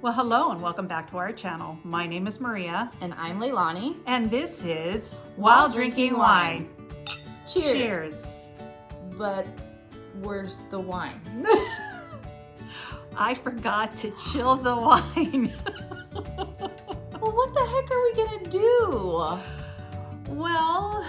Well, hello and welcome back to our channel. My name is Maria. And I'm Leilani. And this is While Drinking Wine. Cheers. Cheers. But where's the wine? I forgot to chill the wine. Well, what the heck are we gonna do? Well,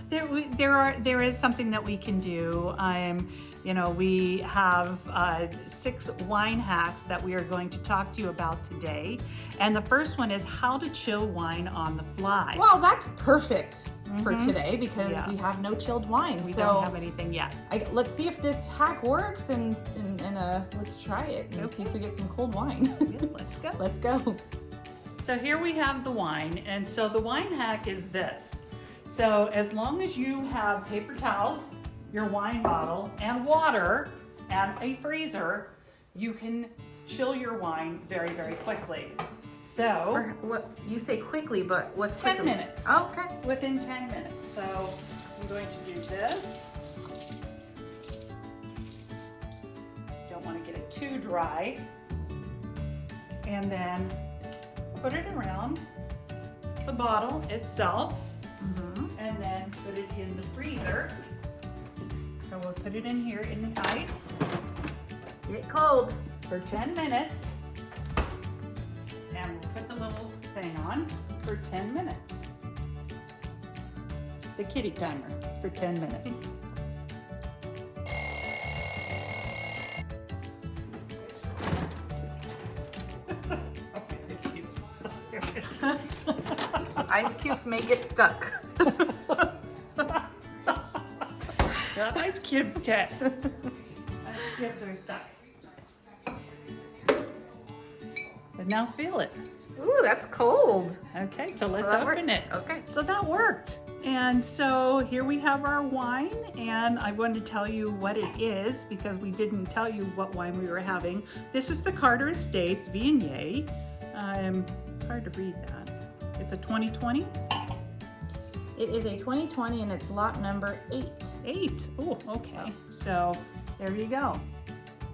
there is something that we can do. We have 6 wine hacks that we are going to talk to you about today. And the first one is how to chill wine on the fly. Well, that's perfect for today because we have no chilled wine. We don't have anything yet. Let's see if this hack works and let's try it and see if we get some cold wine. Yeah, let's go. Let's go. So here we have the wine. And so the wine hack is this. So as long as you have paper towels, your wine bottle, and water, and a freezer, you can chill your wine very, very quickly. So, For what you say quickly, but what's 10 quickly? minutes. Okay. Within 10 minutes. So I'm going to do this. Don't want to get it too dry. And then put it around the bottle itself. And then put it in the freezer. So we'll put it in here in the ice. Get cold. For 10 minutes. And we'll put the little thing on for 10 minutes. The kitty timer for 10 minutes. Ice cubes may get stuck. Ice cubes can't. Ice cubes are stuck. But now feel it. Ooh, that's cold. Okay, so let's that open works. it. Okay. So that worked. And so here we have our wine, and I wanted to tell you what it is because we didn't tell you what wine we were having. This is the Carter Estates Viognier. It's hard to read that. It's a 2020. It is a 2020 and it's lot number 8. 8. Oh, okay. So there you go.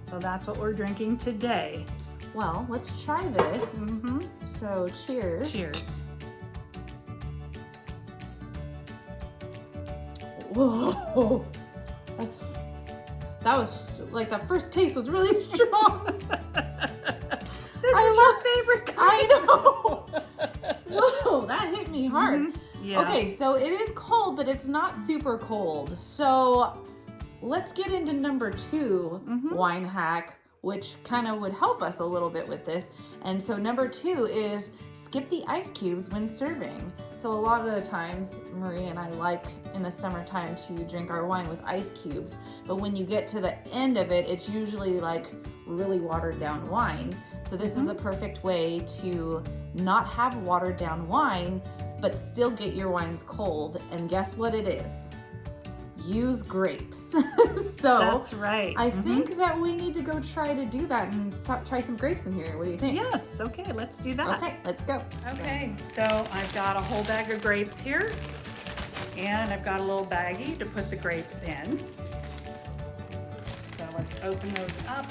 So that's what we're drinking today. Well, let's try this. So cheers. Cheers. Whoa. That was like the first taste was really strong. This is your favorite kind. I know. Whoa, that hit me hard. Yeah. Okay, so it is cold, but it's not super cold. So let's get into number 2 wine hack, which kind of would help us a little bit with this. And so number 2 is skip the ice cubes when serving. So a lot of the times, Marie and I like in the summertime to drink our wine with ice cubes. But when you get to the end of it, it's usually like really watered down wine. So this is a perfect way to not have watered down wine, but still get your wines cold. And guess what it is? Use grapes. So that's right. I think that we need to go try to do that and try some grapes in here. What do you think? Yes, okay, let's do that. Okay, let's go. Okay, so I've got a whole bag of grapes here, and I've got a little baggie to put the grapes in. So let's open those up,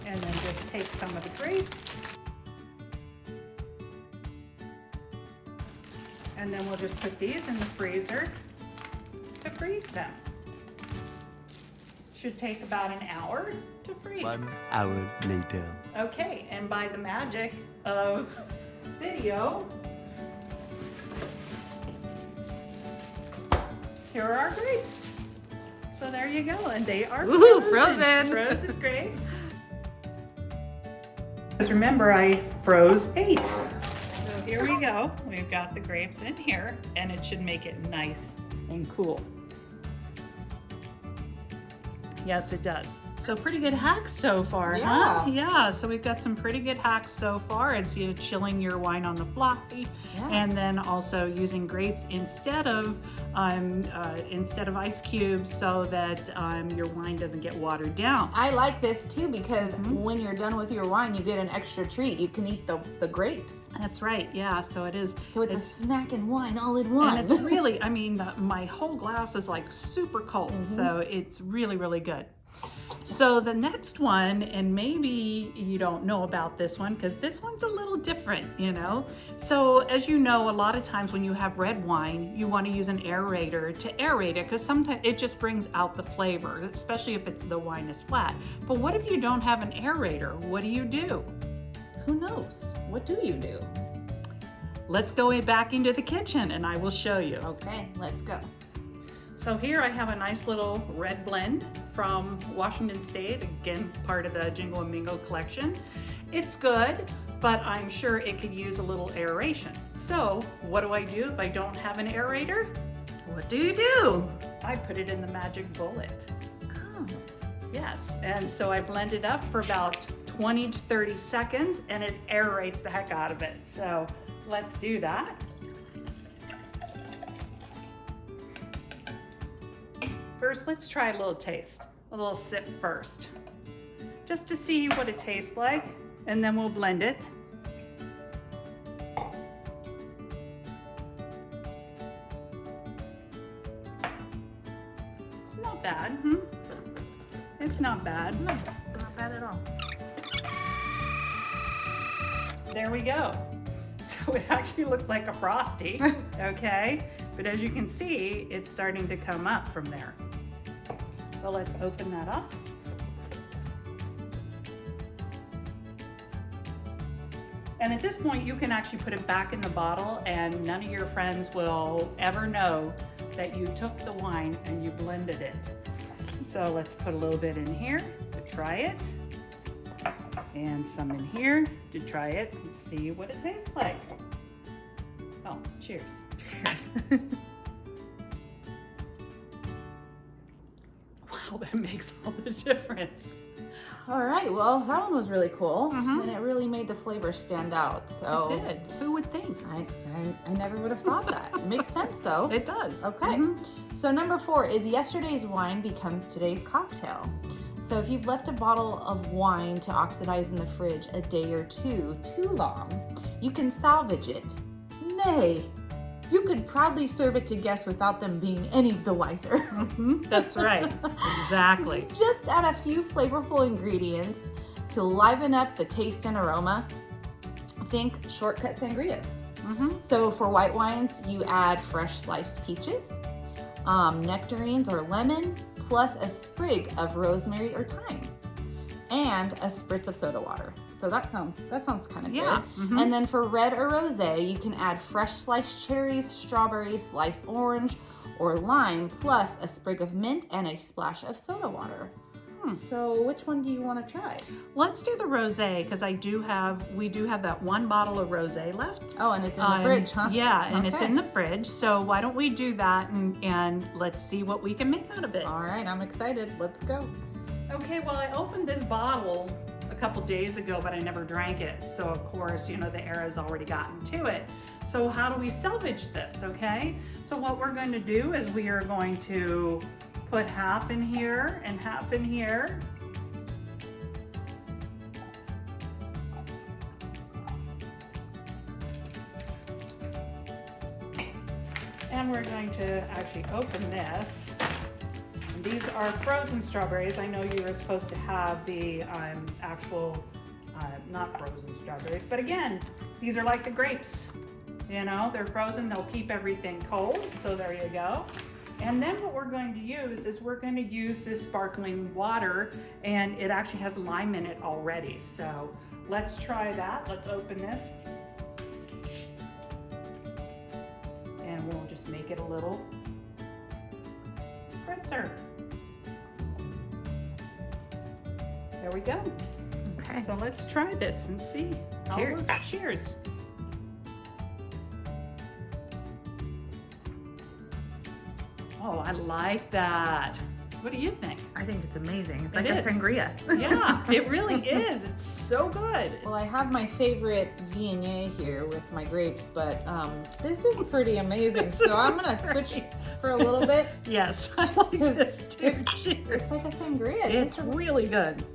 and then just take some of the grapes. And then we'll just put these in the freezer to freeze them. Should take about an hour to freeze. 1 hour later. Okay, and by the magic of video, here are our grapes. So there you go, and they are frozen. Frozen grapes. Just remember, I froze 8. So here we go. We've got the grapes in here, and it should make it nice and cool. Yes, it does. So pretty good hacks so far, huh? Yeah, so we've got some pretty good hacks so far. It's chilling your wine on the fly, and then also using grapes instead of ice cubes so that your wine doesn't get watered down. I like this too because when you're done with your wine, you get an extra treat. You can eat the grapes. That's right, yeah, so it is. So it's a snack and wine all in one. And it's really, my whole glass is like super cold, so it's really, really good. So the next one, and maybe you don't know about this one because this one's a little different, you know. So as you know, a lot of times when you have red wine, you want to use an aerator to aerate it because sometimes it just brings out the flavor, especially if the wine is flat. But what if you don't have an aerator? What do you do? Who knows? What do you do? Let's go back into the kitchen and I will show you. Okay, let's go. So here I have a nice little red blend from Washington State, again, part of the Jingle and Mingle collection. It's good, but I'm sure it could use a little aeration. So what do I do if I don't have an aerator? What do you do? I put it in the magic bullet. Oh. Yes, and so I blend it up for about 20 to 30 seconds and it aerates the heck out of it. So let's do that. First, let's try a little taste, a little sip first, just to see what it tastes like, and then we'll blend it. Not bad, It's not bad. No, not bad at all. There we go. So it actually looks like a Frosty, okay? But as you can see, it's starting to come up from there. So let's open that up. And at this point, you can actually put it back in the bottle and none of your friends will ever know that you took the wine and you blended it. So let's put a little bit in here to try it. And some in here to try it and see what it tastes like. Oh, cheers. Cheers. Wow, that makes all the difference. All right, well, that one was really cool, Mhm. and it really made the flavor stand out. So It did. Who would think? I never would have thought that. It makes sense though. It does. Okay. So number 4 is yesterday's wine becomes today's cocktail. So if you've left a bottle of wine to oxidize in the fridge a day or two too long, you can salvage it. Nay, you could proudly serve it to guests without them being any the wiser. That's right. Exactly. Just add a few flavorful ingredients to liven up the taste and aroma. Think shortcut sangrias. So for white wines, you add fresh sliced peaches, nectarines or lemon, plus a sprig of rosemary or thyme, and a spritz of soda water. So that sounds kind of Yeah. good. And then for red or rosé, you can add fresh sliced cherries, strawberries, sliced orange, or lime, plus a sprig of mint and a splash of soda water. So which one do you want to try? Let's do the rosé because we do have that one bottle of rosé left. Oh, and it's in the fridge, huh? Yeah, and it's Okay. in the fridge. So why don't we do that and let's see what we can make out of it. All right, I'm excited. Let's go. Okay, well, I opened this bottle a couple days ago, but I never drank it. So of course, you know, the air has already gotten to it. So how do we salvage this, okay? So what we're going to do is we are going to put half in here and half in here. And we're going to actually open this. And these are frozen strawberries. I know you were supposed to have the actual, not frozen strawberries, but again, these are like the grapes. You know, they're frozen, they'll keep everything cold. So there you go. And then what we're going to use is we're going to use this sparkling water, and it actually has lime in it already. So let's try that. Let's open this. And we'll just make it a little spritzer. There we go. Okay. So let's try this and see. how it Cheers. works. Cheers. Oh, I like that. What do you think? I think it's amazing. It's It like a is. sangria. Yeah, it really is. It's so good. Well, I have my favorite Viognier here with my grapes, but this is pretty amazing. So I'm gonna switch for a little bit. Yes, I like Because this too. It's Cheers. like a sangria. It's really good.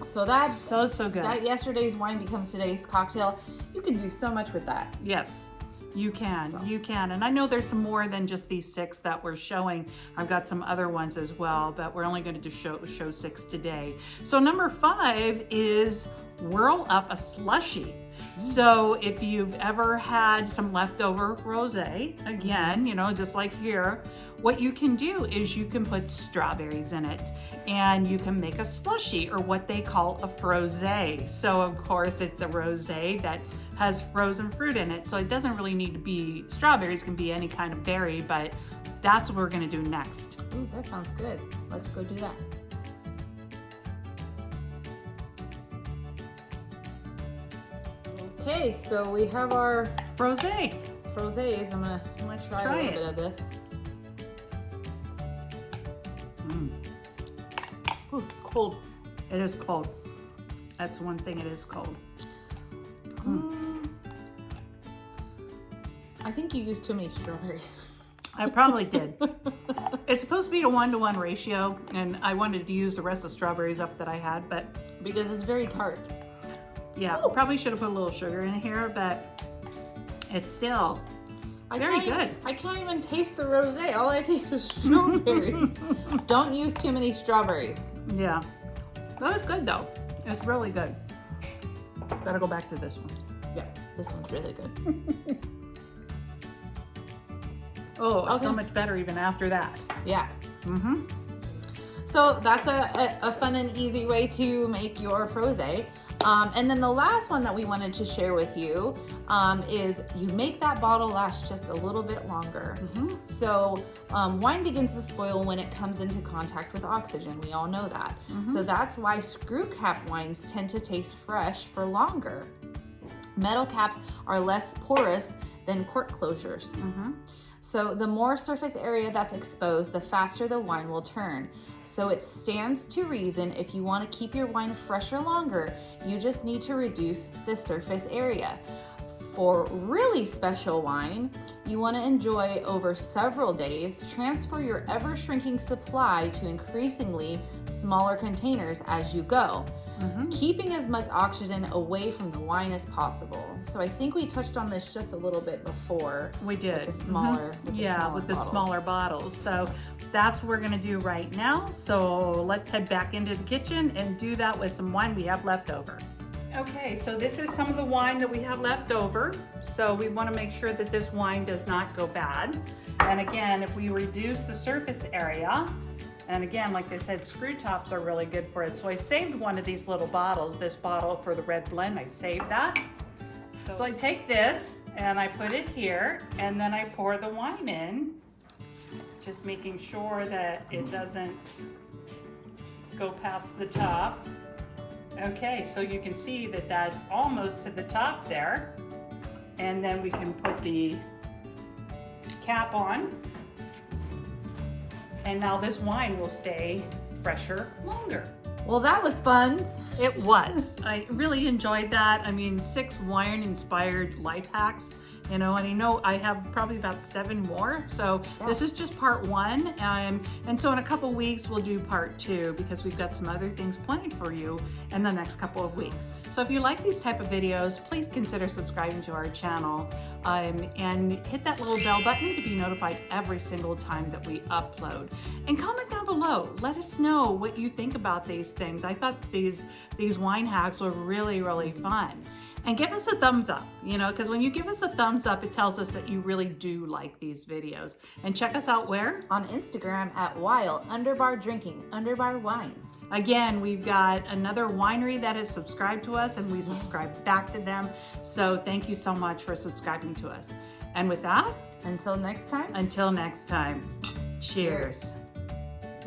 So that's So good. that yesterday's wine becomes today's cocktail. You can do so much with that. Yes. You can, So. you can. And I know there's some more than just these 6 that we're showing. I've got some other ones as well, but we're only going to show 6 today. So number 5 is whirl up a slushie. So if you've ever had some leftover rosé, again, you know, just like here, what you can do is you can put strawberries in it and you can make a slushie, or what they call a frosé. So of course it's a rosé that has frozen fruit in it. So it doesn't really need to be strawberries, can be any kind of berry, but that's what we're gonna do next. Ooh, that sounds good. Let's go do that. Okay, so we have our Frosé. frosés. I'm gonna Let's try a try little it. bit of this. Ooh, it's cold. It is cold. That's one thing, it is cold. I think you used too many strawberries. I probably did. It's supposed to be a 1-to-1 ratio, and I wanted to use the rest of strawberries up that I had, but Because it's very tart. yeah, Ooh. probably should have put a little sugar in here, but it's still very good. I can't even taste the rosé. All I taste is strawberries. Don't use too many strawberries. Yeah, that was good though. It's really good. Better go back to this one. Yeah, this one's really good. Oh, it's so Okay. much better even after that. Yeah. Mm-hmm. So that's a fun and easy way to make your frosé. And then the last one that we wanted to share with you is you make that bottle last just a little bit longer. Mm-hmm. So wine begins to spoil when it comes into contact with oxygen. We all know that. Mm-hmm. So that's why screw cap wines tend to taste fresh for longer. Metal caps are less porous than cork closures. Mm-hmm. So the more surface area that's exposed, the faster the wine will turn. So it stands to reason if you want to keep your wine fresher longer, you just need to reduce the surface area. For really special wine you want to enjoy over several days, transfer your ever-shrinking supply to increasingly smaller containers as you go. Mm-hmm. Keeping as much oxygen away from the wine as possible. So I think we touched on this just a little bit before. We did. With the smaller, Mhm. with the yeah, smaller with the bottles. smaller bottles. So that's what we're gonna do right now. So let's head back into the kitchen and do that with some wine we have left over. Okay, so this is some of the wine that we have left over. So we wanna make sure that this wine does not go bad. And again, if we reduce the surface area, and again, like I said, screw tops are really good for it. So I saved one of these little bottles, this bottle for the red blend, I saved that. So I take this and I put it here, and then I pour the wine in, just making sure that it doesn't go past the top. Okay, so you can see that that's almost to the top there. And then we can put the cap on. And now this wine will stay fresher longer. Well, that was fun. It was. I really enjoyed that. I mean, 6 wine-inspired life hacks, you know, and I know I have probably about 7 more. So this is just part 1. And so in a couple weeks, we'll do part 2 because we've got some other things planned for you in the next couple of weeks. So if you like these type of videos, please consider subscribing to our channel and hit that little bell button to be notified every single time that we upload. And comment down below. Let us know what you think about these things. I thought these wine hacks were really, really fun. And give us a thumbs up, you know, because when you give us a thumbs up, it tells us that you really do like these videos. And check us out where? On Instagram at @while_drinking_wine. Again, we've got another winery that has subscribed to us and we subscribe back to them. So thank you so much for subscribing to us. And with that, Until next time, cheers.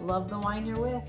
love the wine you're with.